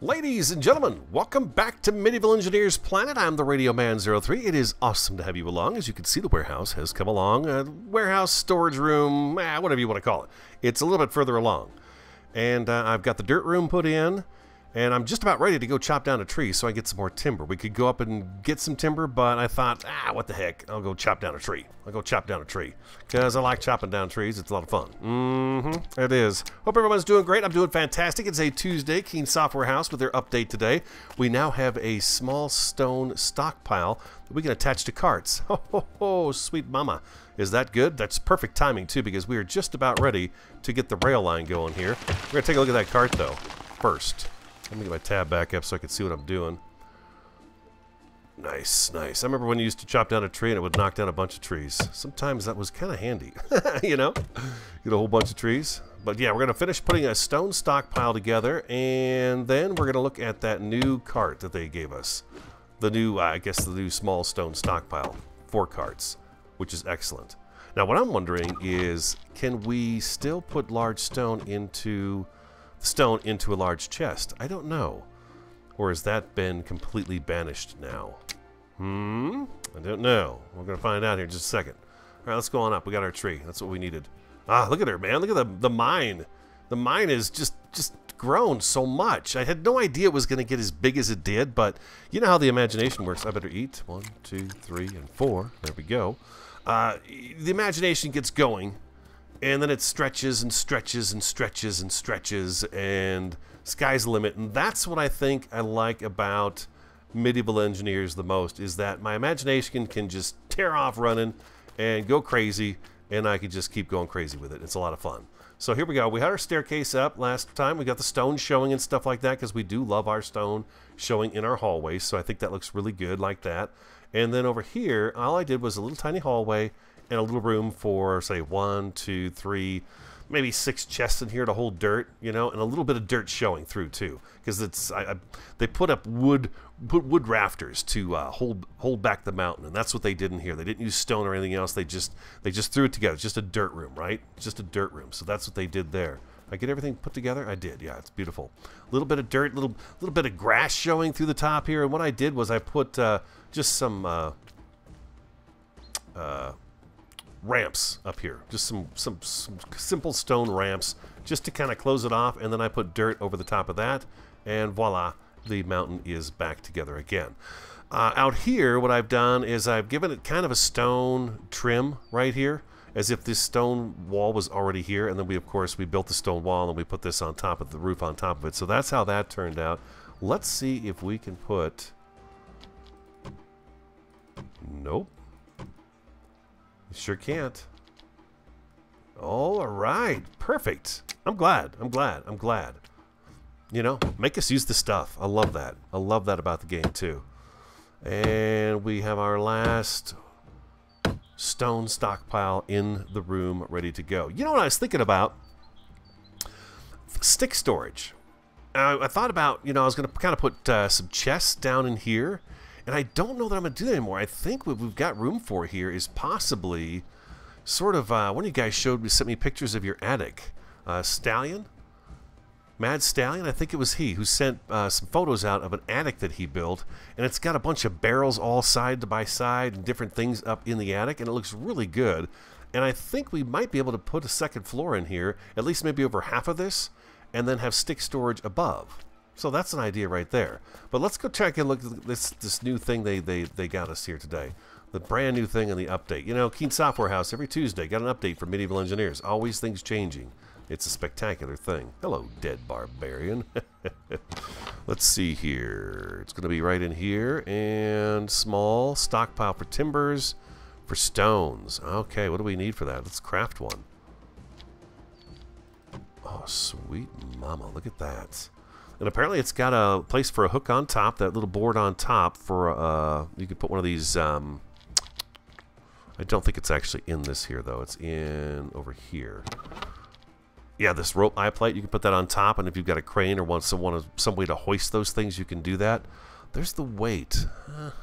Ladies and gentlemen, welcome back to Medieval Engineers Planet. I'm the Radio Man 03. It is awesome to have you along. As you can see, the warehouse has come along. Warehouse, storage room, whatever you want to call it. It's a little bit further along. And I've got the dirt room put in. And I'm just about ready to go chop down a tree so I get some more timber. We could go up and get some timber, but I thought, what the heck? I'll go chop down a tree. I'll go chop down a tree. Because I like chopping down trees. It's a lot of fun. It is. Hope everyone's doing great. I'm doing fantastic. It's a Tuesday. Keen Software House with their update today. We now have a small stone stockpile that we can attach to carts. Oh, sweet mama. Is that good? That's perfect timing, too, because we are just about ready to get the rail line going here. We're going to take a look at that cart, though, first. Let me get my tab back up so I can see what I'm doing. Nice, nice. I remember when you used to chop down a tree and it would knock down a bunch of trees. Sometimes that was kind of handy, you know? Get a whole bunch of trees. But yeah, we're going to finish putting a stone stockpile together, and then we're going to look at that new cart that they gave us. The new, I guess the new small stone stockpile. 4 carts, which is excellent. Now what I'm wondering is, can we still put large stone into a large chest? I don't know. Or has that been completely banished now? I don't know. We're going to find out here in just a second. Alright, let's go on up. We got our tree. That's what we needed. Look at her, man. Look at the mine. The mine is just grown so much. I had no idea it was going to get as big as it did, but you know how the imagination works. I better eat. 1, 2, 3, and 4. There we go. The imagination gets going. And then it stretches and stretches and stretches and stretches, and sky's the limit. And that's what I think I like about Medieval Engineers the most, is that my imagination can just tear off running and go crazy, and I can just keep going crazy with it. It's a lot of fun. So here we go. We had our staircase up last time. We got the stone showing and stuff like that, because we do love our stone showing in our hallways. So I think that looks really good like that. And then over here, all I did was a little tiny hallway and a little room for, say, 1, 2, 3, maybe 6 chests in here to hold dirt, you know, and a little bit of dirt showing through too, because it's they put up wood rafters to hold back the mountain, and that's what they did in here. They didn't use stone or anything else. They just threw it together. It's just a dirt room, right? Just a dirt room. So that's what they did there. I get everything put together? I did. Yeah, it's beautiful. A little bit of dirt, little bit of grass showing through the top here, and what I did was I put just some ramps up here, just some simple stone ramps, just to kind of close it off, and then I put dirt over the top of that, and voila, the mountain is back together again. Out here, what I've done is I've given it kind of a stone trim right here, as if this stone wall was already here, and then we, of course, we built the stone wall and we put this on top of the roof on top of it. So that's how that turned out. Let's see if we can put... Nope. Sure can't. All right, perfect. I'm glad. You know, make us use the stuff. I love that. I love that about the game too. And we have our last stone stockpile in the room ready to go. You know what I was thinking about? Stick storage. I thought about, you know, I was going to kind of put some chests down in here. And I don't know that I'm going to do that anymore. I think what we've got room for here is possibly sort of, one of you guys sent me pictures of your attic. Stallion? Mad Stallion? I think it was he who sent some photos out of an attic that he built. And it's got a bunch of barrels all side by side and different things up in the attic. And it looks really good. And I think we might be able to put a second floor in here, at least maybe over half of this, and then have stick storage above. So that's an idea right there. But let's go check and look at this new thing they got us here today. The brand new thing in the update. You know, Keen Software House, every Tuesday, got an update for Medieval Engineers. Always things changing. It's a spectacular thing. Hello, dead barbarian. Let's see here. It's going to be right in here. And small stockpile for timbers, for stones. Okay, what do we need for that? Let's craft one. Oh, sweet mama. Look at that. And apparently it's got a place for a hook on top, that little board on top for, you could put one of these, I don't think it's actually in this here, though. It's in over here. Yeah, this rope eye plate, you can put that on top, and if you've got a crane or want some way to hoist those things, you can do that. There's the weight.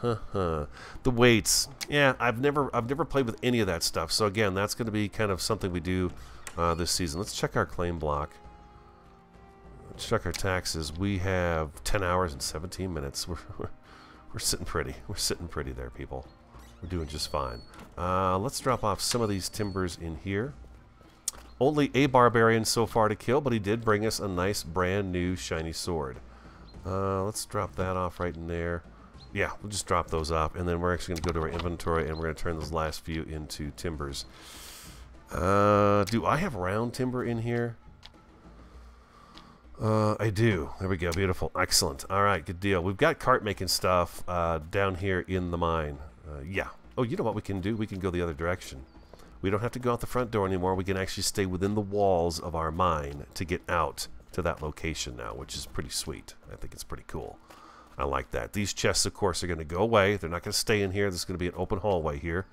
The weights. Yeah, I've never played with any of that stuff. So again, that's going to be kind of something we do this season. Let's check our claim block. check our taxes. We have 10 hours and 17 minutes. We're sitting pretty. We're sitting pretty there, people. We're doing just fine. Let's drop off some of these timbers in here. Only a barbarian so far to kill, but he did bring us a nice brand new shiny sword. Let's drop that off right in there. Yeah, we'll just drop those off, and then we're actually going to go to our inventory, and we're going to turn those last few into timbers. Do I have round timber in here? I do. There we go. Beautiful. Excellent. All right, good deal. We've got cart making stuff down here in the mine. Yeah. Oh, you know what we can do? We can go the other direction. We don't have to go out the front door anymore. We can actually stay within the walls of our mine to get out to that location now, which is pretty sweet. I think it's pretty cool. I like that. These chests, of course, are going to go away. They're not going to stay in here. There's going to be an open hallway here.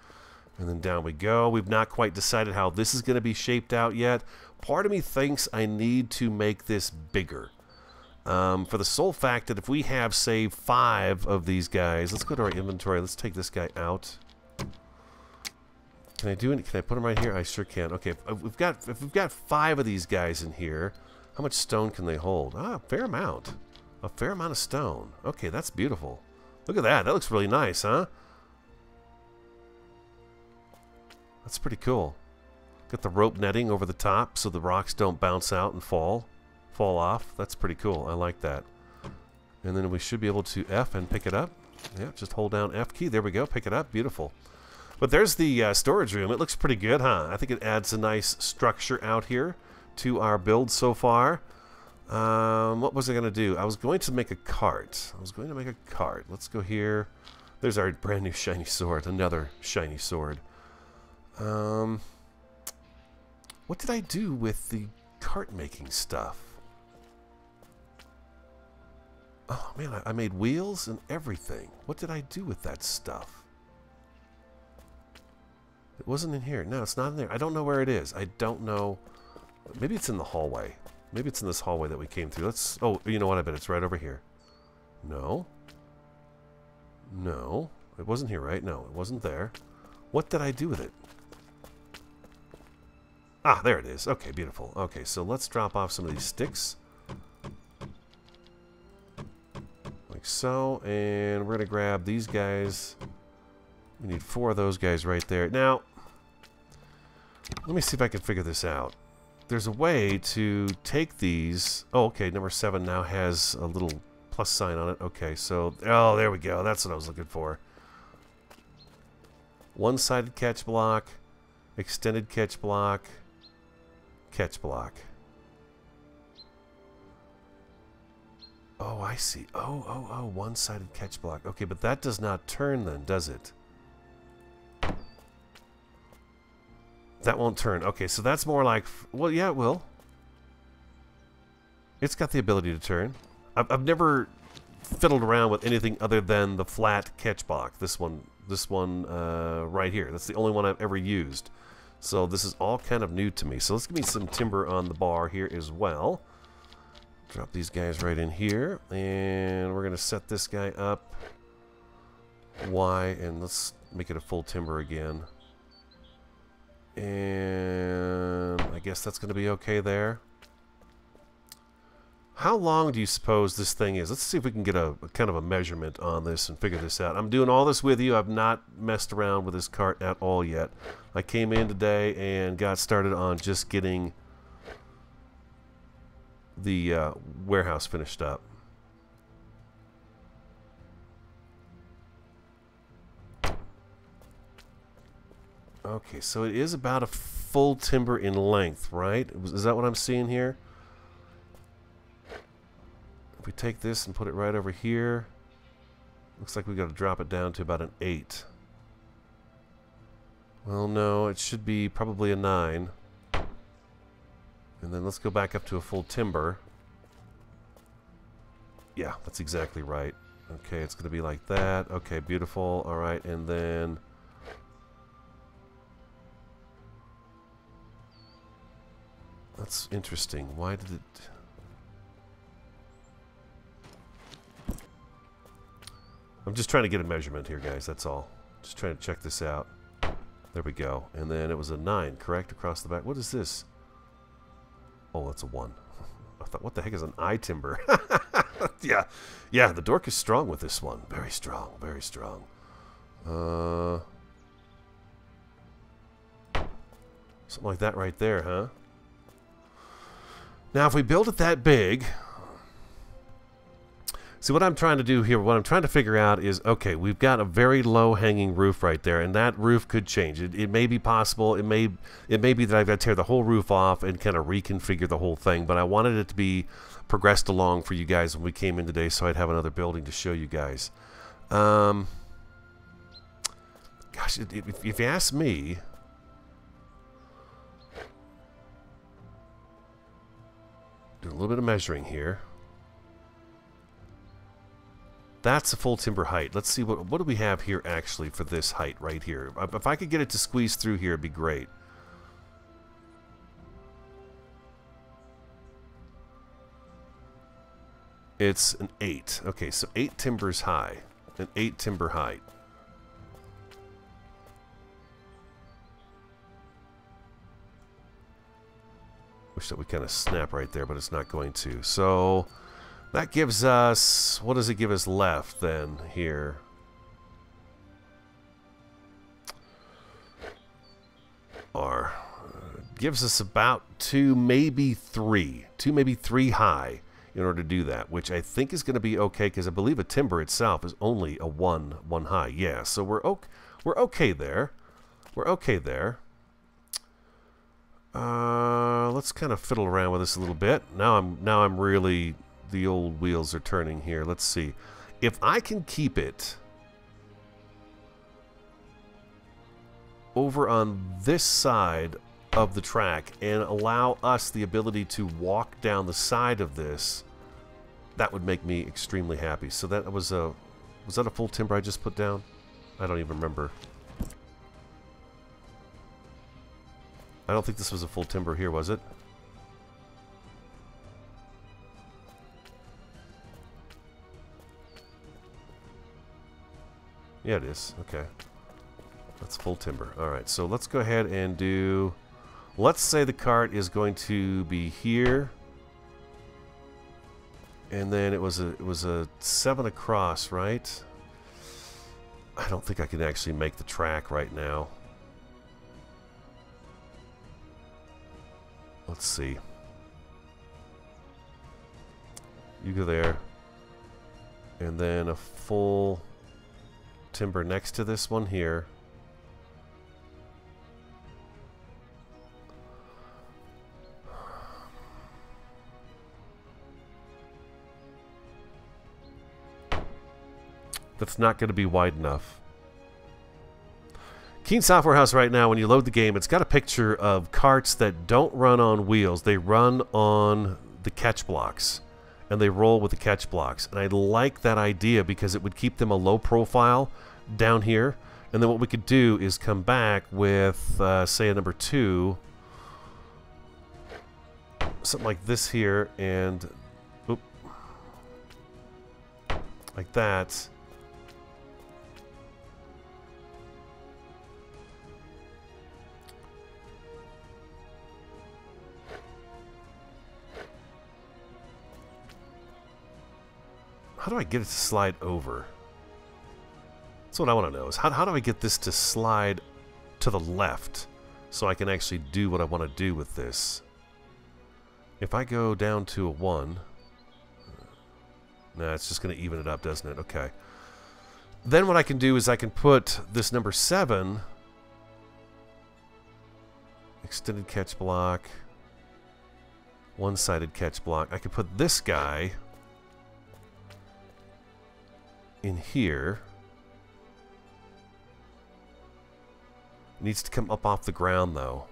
And then down we go. We've not quite decided how this is going to be shaped out yet. Part of me thinks I need to make this bigger. For the sole fact that if we have, say, 5 of these guys, let's go to our inventory. Let's take this guy out. Can I do it? Can I put him right here? I sure can. Okay, if we've got 5 of these guys in here, how much stone can they hold? Ah, a fair amount. A fair amount of stone. Okay, that's beautiful. Look at that. That looks really nice, huh? That's pretty cool. Got the rope netting over the top so the rocks don't bounce out and fall off. That's pretty cool. I like that. And then we should be able to F and pick it up. Yeah, just hold down F key. There we go. Pick it up. Beautiful. But there's the storage room. It looks pretty good, huh? I think it adds a nice structure out here to our build so far. What was I going to do? I was going to make a cart. Let's go here. There's our brand new shiny sword. Another shiny sword. What did I do with the cart making stuff? Oh man, I made wheels and everything. What did I do with that stuff? It wasn't in here. No, it's not in there. I don't know where it is. I don't know. Maybe it's in the hallway. Maybe it's in this hallway that we came through. Let's... Oh, you know what? I bet it's right over here. No. No. It wasn't here, right? No, it wasn't there. What did I do with it? Ah, there it is. Okay, beautiful. Okay, so let's drop off some of these sticks. Like so. And we're going to grab these guys. We need 4 of those guys right there. Now, let me see if I can figure this out. There's a way to take these... Oh, okay, number 7 now has a little plus sign on it. Okay, so... Oh, there we go. That's what I was looking for. One-sided catch block, extended catch block, catch block. Oh, I see. Oh, one-sided catch block. Okay, but that does not turn then, does it? That won't turn. Okay, so that's more like... Well, yeah, it will. It's got the ability to turn. I've never fiddled around with anything other than the flat catch block. This one right here. That's the only one I've ever used. So this is all kind of new to me. So let's give me some timber on the bar here as well. Drop these guys right in here. And we're going to set this guy up. Y, and let's make it a full timber again. And I guess that's going to be okay there. How long do you suppose this thing is? Let's see if we can get a kind of a measurement on this and figure this out. I'm doing all this with you. I've not messed around with this cart at all yet. I came in today and got started on just getting the warehouse finished up. Okay, so it is about a full timber in length, right? Is that what I'm seeing here? If we take this and put it right over here, looks like we've got to drop it down to about an 8. Well, no, it should be probably a 9. And then let's go back up to a full timber. Yeah, that's exactly right. Okay, it's going to be like that. Okay, beautiful. All right, and then... That's interesting. Why did it... I'm just trying to get a measurement here, guys. That's all. Just trying to check this out. There we go. And then it was a 9, correct? Across the back. What is this? Oh, that's a 1. What the heck is an I-timber? Yeah. Yeah, the dork is strong with this one. Very strong. Very strong. Something like that right there, huh? Now, if we build it that big... See, what I'm trying to do here, what I'm trying to figure out is, okay, we've got a very low-hanging roof right there, and that roof could change. It may be possible. It may be that I've got to tear the whole roof off and kind of reconfigure the whole thing, but I wanted it to be progressed along for you guys when we came in today, so I'd have another building to show you guys. Gosh, if you ask me... Do a little bit of measuring here. That's a full timber height. Let's see, what do we have here actually for this height right here? If I could get it to squeeze through here, it'd be great. It's an 8. Okay, so 8 timbers high. An 8 timber height. Wish that we kind of snap right there, but it's not going to. So... that gives us, what does it give us left then here? Gives us about 2, maybe 3. 2, maybe 3 high in order to do that, which I think is going to be okay because I believe a timber itself is only a 1 high. Yeah, so we're okay there. We're okay there. Let's kind of fiddle around with this a little bit. Now I'm really... the old wheels are turning here. Let's see. If I can keep it over on this side of the track and allow us the ability to walk down the side of this, that would make me extremely happy. So that was that a full timber I just put down? I don't even remember. I don't think this was a full timber here, was it? Yeah, it is. Okay. That's full timber. Alright, so let's go ahead and do... let's say the cart is going to be here. And then it was a 7 across, right? I don't think I can actually make the track right now. Let's see. You go there. And then a full... timber next to this one here. That's not going to be wide enough. Keen Software House right now, when you load the game, it's got a picture of carts that don't run on wheels. They run on the catch blocks. And they roll with the catch blocks. And I like that idea because it would keep them a low profile down here. And then what we could do is come back with, say, a number 2. Something like this here. And, oop, like that. How do I get it to slide over? That's what I want to know, is how do I get this to slide to the left so I can actually do what I want to do with this? If I go down to a 1... nah, it's just going to even it up, doesn't it? Okay. Then what I can do is I can put this number 7... extended catch block... one-sided catch block. I could put this guy... in here. It needs to come up off the ground though.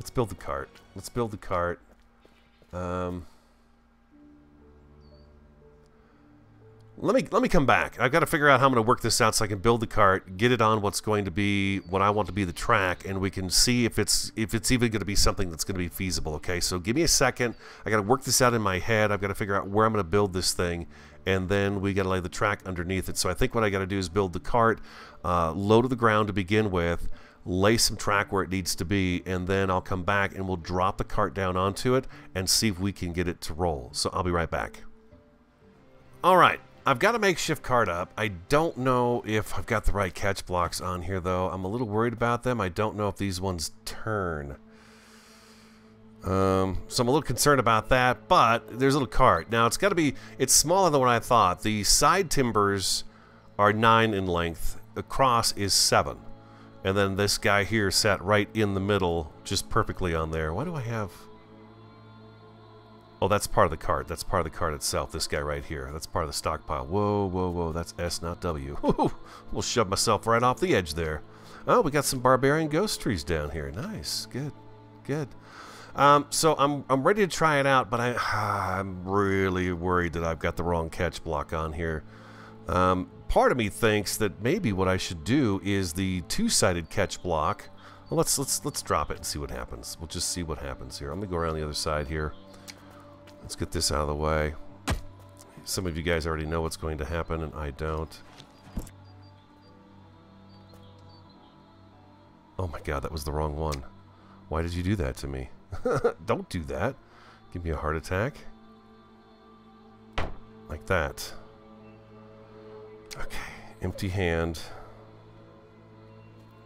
Let's build the cart. Let's build the cart. Let me come back. I've got to figure out how I'm going to work this out so I can build the cart, get it on what's going to be what I want to be the track, and we can see if it's even going to be something that's going to be feasible. Okay, so give me a second. I got to work this out in my head. I've got to figure out where I'm going to build this thing, and then we got to lay the track underneath it. So I think what I got to do is build the cart low to the ground to begin with. lay some track where it needs to be, and then I'll come back and we'll drop the cart down onto it and see if we can get it to roll. So I'll be right back. Alright, I've got a makeshift cart up. I don't know if I've got the right catch blocks on here, though. I'm a little worried about them. I don't know if these ones turn. So I'm a little concerned about that, but there's a little cart. Now, it's smaller than what I thought. The side timbers are 9 in length. Across is 7. And then this guy here sat right in the middle, just perfectly on there. Why do I have... Oh, that's part of the cart. That's part of the cart itself. This guy right here. That's part of the stockpile. Whoa, whoa, whoa. That's S, not W. We'll shove myself right off the edge there. Oh, we got some barbarian ghost trees down here. Nice. Good. Good. So I'm ready to try it out, but I'm really worried that I've got the wrong catch block on here. Part of me thinks that maybe what I should do is the two-sided catch block. Well, let's drop it and see what happens. We'll just see what happens here. I'm gonna go around the other side here. Let's get this out of the way. Some of you guys already know what's going to happen, and I don't. Oh my God, that was the wrong one. Why did you do that to me? Don't do that. Give me a heart attack. Like that. Okay, empty hand.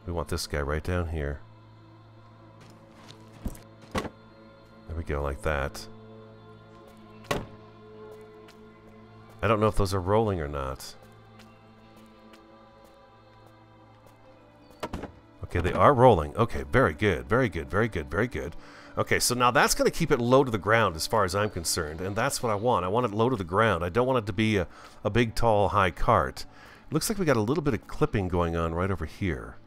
We want this guy right down here. There we go, like that. I don't know if those are rolling or not. Okay, they are rolling. Okay, very good, very good, very good, very good. Okay, so now that's going to keep it low to the ground as far as I'm concerned, and that's what I want. I want it low to the ground. I don't want it to be a big, tall, high cart. It looks like we got a little bit of clipping going on right over here.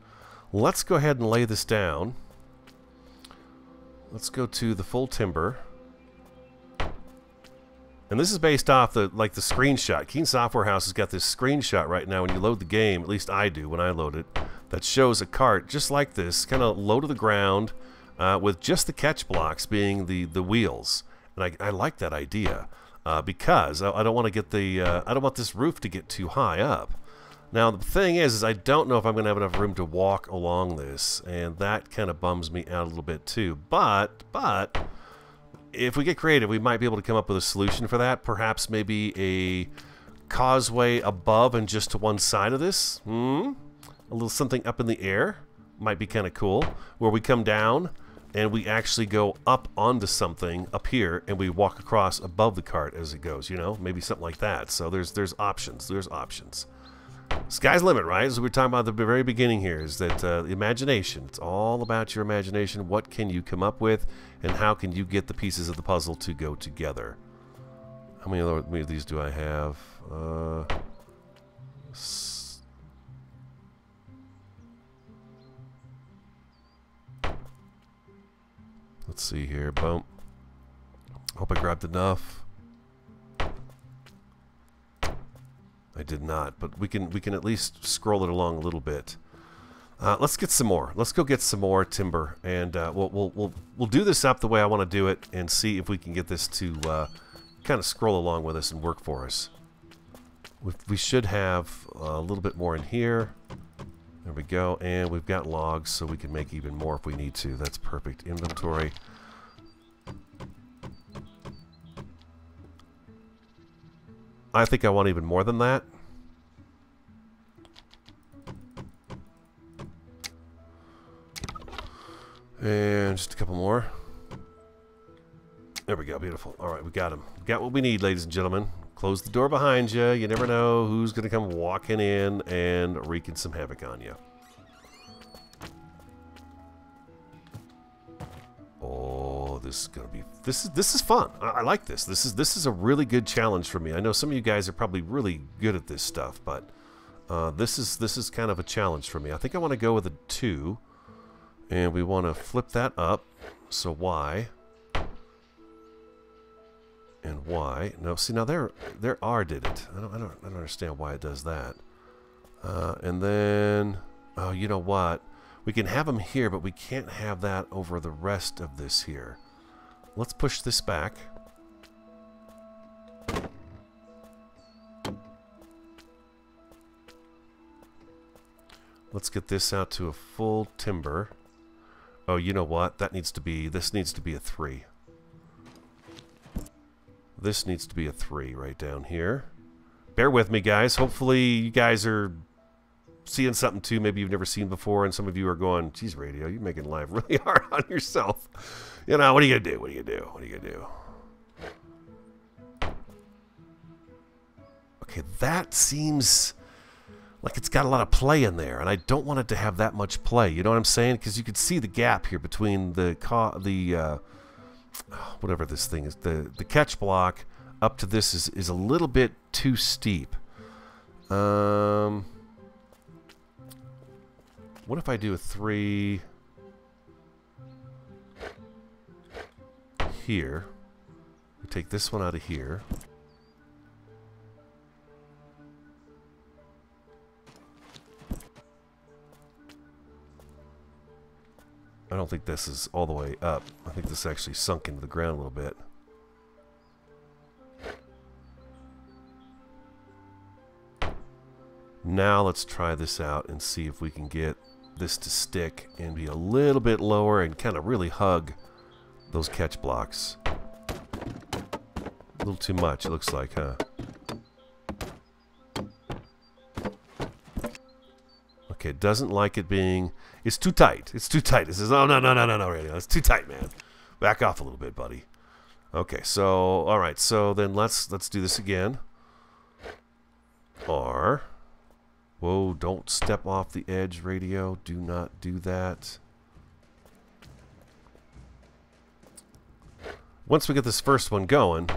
Let's go ahead and lay this down. Let's go to the full timber. And this is based off the screenshot. Keen Software House has got this screenshot right now when you load the game, at least I do when I load it, that shows a cart just like this, kind of low to the ground, with just the catch blocks being the wheels. And I like that idea because I don't want to get I don't want this roof to get too high up. Now the thing is I don't know if I'm going to have enough room to walk along this, and that kind of bums me out a little bit too. But if we get creative, we might be able to come up with a solution for that. Perhaps maybe a causeway above and just to one side of this. A little something up in the air might be kind of cool, where we come down and we actually go up onto something up here and we walk across above the cart as it goes, you know, maybe something like that. So there's options. There's options. Sky's the limit, right? As we were talking about at the very beginning here, is that imagination. It's all about your imagination. What can you come up with, and how can you get the pieces of the puzzle to go together? How many of these do I have? Let's see here. Boom. Hope I grabbed enough. I did not, but we can at least scroll it along a little bit. Let's get some more. Let's go get some more timber, and we'll do this up the way I want to do it, and see if we can get this to kind of scroll along with us and work for us. We should have a little bit more in here. There we go, and we've got logs, so we can make even more if we need to. That's perfect. Inventory. I think I want even more than that. And just a couple more. There we go. Beautiful. All right, we got them. Got what we need, ladies and gentlemen. Close the door behind you. You never know who's going to come walking in and wreaking some havoc on you. Oh, this is going to be... This is fun. I like this. This is a really good challenge for me. I know some of you guys are probably really good at this stuff, but this is kind of a challenge for me. I think I want to go with a 2, and we want to flip that up. So Y and Y. No, see now there R did it. I don't understand why it does that. And then oh, you know what? We can have them here, but we can't have that over the rest of this here. Let's push this back. Let's get this out to a full timber. Oh, you know what? This needs to be a 3. This needs to be a 3 right down here. Bear with me, guys. Hopefully you guys are seeing something too maybe you've never seen before, and some of you are going, geez, Radio, you're making life really hard on yourself. You know, what are you gonna do? What are you gonna do? What are you gonna do? Okay, that seems like it's got a lot of play in there, and I don't want it to have that much play. You know what I'm saying? Because you can see the gap here between whatever this thing is, the catch block up to this is a little bit too steep. What if I do a 3 here? We take this one out of here. I don't think this is all the way up. I think this actually sunk into the ground a little bit. Now let's try this out and see if we can get this to stick and be a little bit lower and kind of really hug those catch blocks. A little too much, it looks like, huh? Okay, doesn't like it being... It's too tight. It's too tight. It says, oh, no, Radio. It's too tight, man. Back off a little bit, buddy. Okay, so, all right. So then let's do this again. Or... Whoa, don't step off the edge, Radio. Do not do that. Once we get this first one going...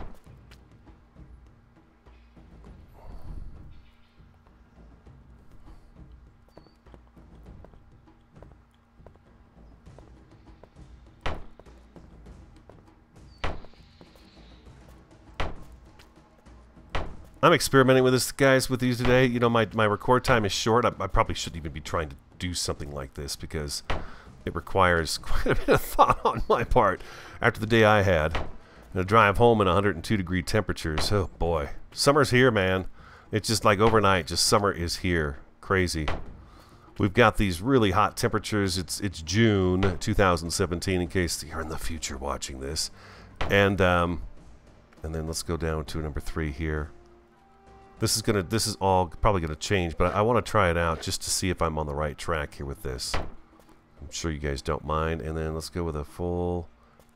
I'm experimenting with this, guys, with these today. You know, my record time is short. I probably shouldn't even be trying to do something like this because it requires quite a bit of thought on my part after the day I had. And a drive home in 102-degree temperatures. Oh, boy. Summer's here, man. It's just like overnight, just summer is here. Crazy. We've got these really hot temperatures. It's June 2017, in case you're in the future watching this. And then let's go down to number 3 here. This is all probably gonna change, but I want to try it out just to see if I'm on the right track here with this. I'm sure you guys don't mind. And then let's go with a full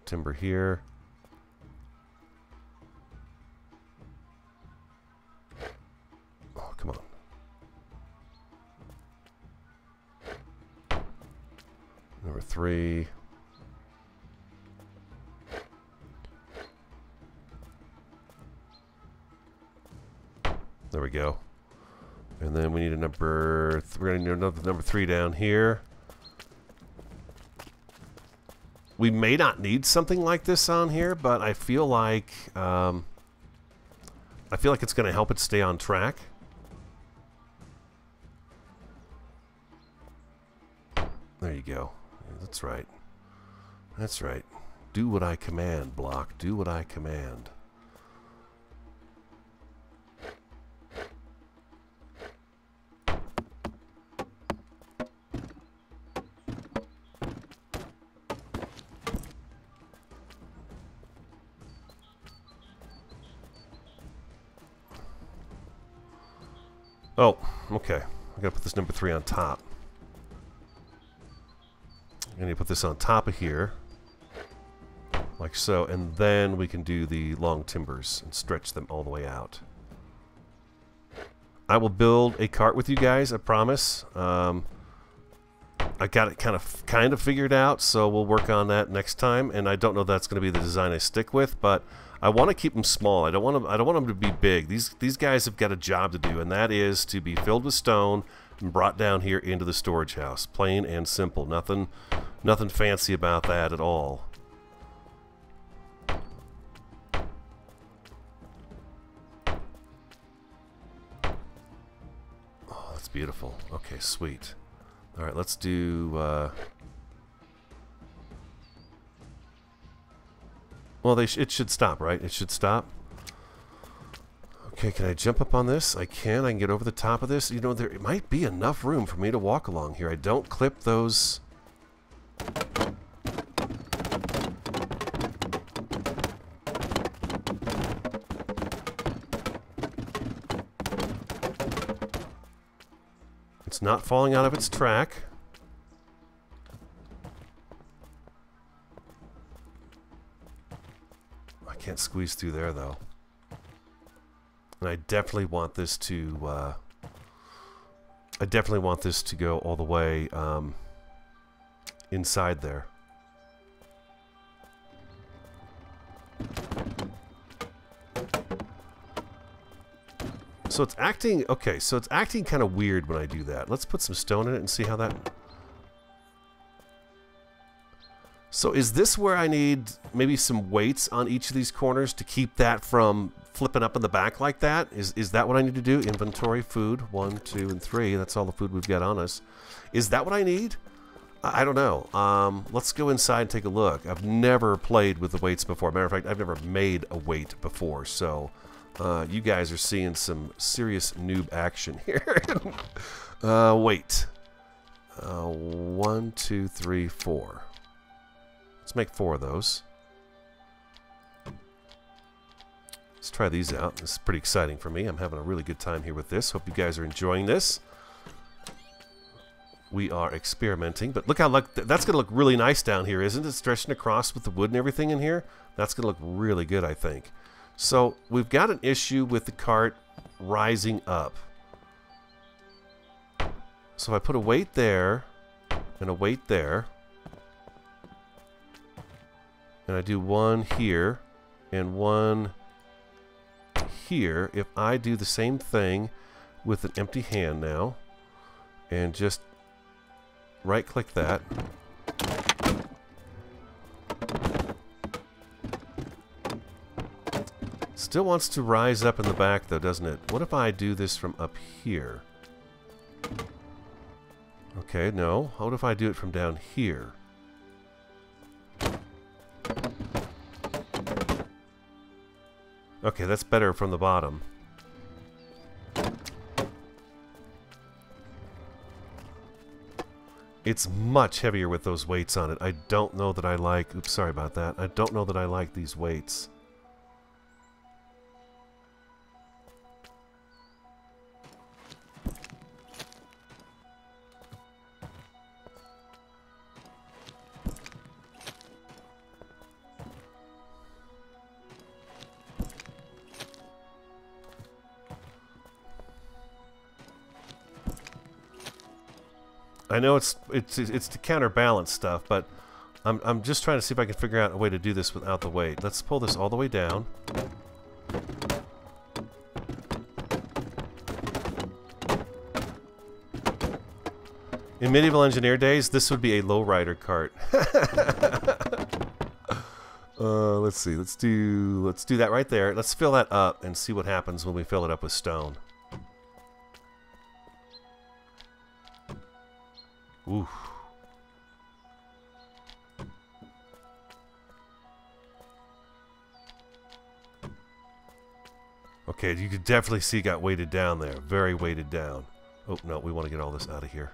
timber here. Oh, come on. Number 3. There we go. And then we need a number... We're going to need another number 3 down here. We may not need something like this on here, but I feel like... it's going to help it stay on track. There you go. That's right. That's right. Do what I command, block. Do what I command. Oh, okay. I gotta put this number 3 on top. I need to put this on top of here, like so, and then we can do the long timbers and stretch them all the way out. I will build a cart with you guys, I promise. I got it kind of figured out, so we'll work on that next time. And I don't know if that's going to be the design I stick with, but I want to keep them small. I don't want them to be big. These guys have got a job to do, and that is to be filled with stone and brought down here into the storage house. Plain and simple. Nothing fancy about that at all. Oh, that's beautiful. Okay, sweet. All right, let's do... Well, it should stop, right? It should stop. Okay, can I jump up on this? I can get over the top of this. You know, there might be enough room for me to walk along here. I don't clip those. It's not falling out of its track. I can't squeeze through there, though. And I definitely want this to go all the way inside there. So it's acting, okay, so it's acting kind of weird when I do that. Let's put some stone in it and see how that... So is this where I need maybe some weights on each of these corners to keep that from flipping up in the back like that? Is that what I need to do? Inventory, food, 1, 2, and 3. That's all the food we've got on us. Is that what I need? I don't know. Let's go inside and take a look. I've never played with the weights before. Matter of fact, I've never made a weight before, so... you guys are seeing some serious noob action here. Wait. 1, 2, 3, 4. Let's make 4 of those. Let's try these out. This is pretty exciting for me. I'm having a really good time here with this. Hope you guys are enjoying this. We are experimenting, but look how that's going to look really nice down here, isn't it? Stretching across with the wood and everything in here. That's going to look really good, I think. So we've got an issue with the cart rising up. So if I put a weight there and a weight there, and I do one here and one here, if I do the same thing with an empty hand now and just right click that, still wants to rise up in the back though, doesn't it? What if I do this from up here? Okay, no. What if I do it from down here? Okay, that's better from the bottom. It's much heavier with those weights on it. I don't know that I like... Oops, sorry about that. I don't know that I like these weights. I know it's to counterbalance stuff, but I'm just trying to see if I can figure out a way to do this without the weight. Let's pull this all the way down. In medieval engineer days, this would be a lowrider cart. Let's see. Let's do that right there. Let's fill that up and see what happens when we fill it up with stone. Oof. Okay, you could definitely see it got weighted down there. Very weighted down. Oh, no, we want to get all this out of here.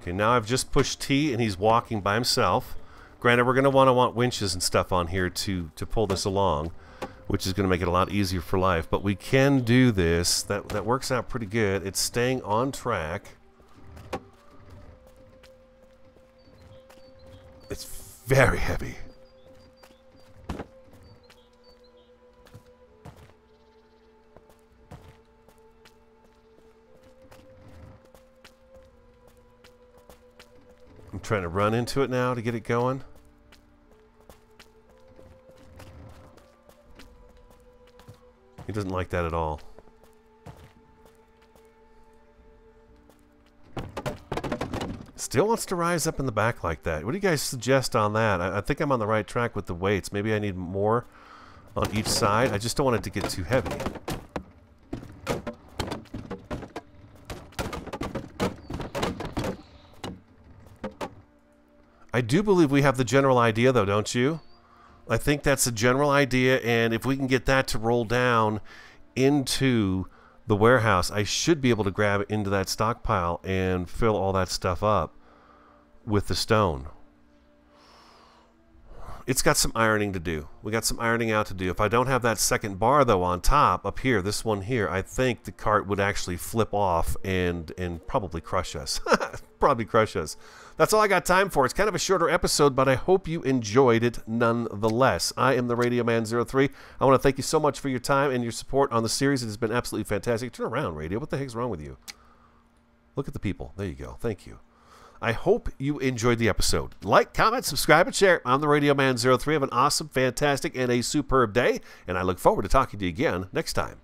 Okay, now I've just pushed T and he's walking by himself. Granted, we're going to want winches and stuff on here to pull this along, which is going to make it a lot easier for life. But we can do this. That works out pretty good. It's staying on track. It's very heavy. I'm trying to run into it now to get it going. He doesn't like that at all. Still wants to rise up in the back like that. What do you guys suggest on that? I think I'm on the right track with the weights. Maybe I need more on each side. I just don't want it to get too heavy. I do believe we have the general idea, though, don't you? I think that's a general idea, and if we can get that to roll down into the warehouse, I should be able to grab it into that stockpile and fill all that stuff up with the stone. It's got some ironing to do. We got some ironing out to do. If I don't have that second bar, though, on top, up here, this one here, I think the cart would actually flip off and probably crush us. Probably crush us. That's all I got time for. It's kind of a shorter episode, but I hope you enjoyed it nonetheless. I am the Radio Man 03. I want to thank you so much for your time and your support on the series. It has been absolutely fantastic. Turn around, Radio. What the heck's wrong with you? Look at the people. There you go. Thank you. I hope you enjoyed the episode. Like, comment, subscribe, and share. I'm the Radio Man 03. Have an awesome, fantastic, and a superb day, and I look forward to talking to you again next time.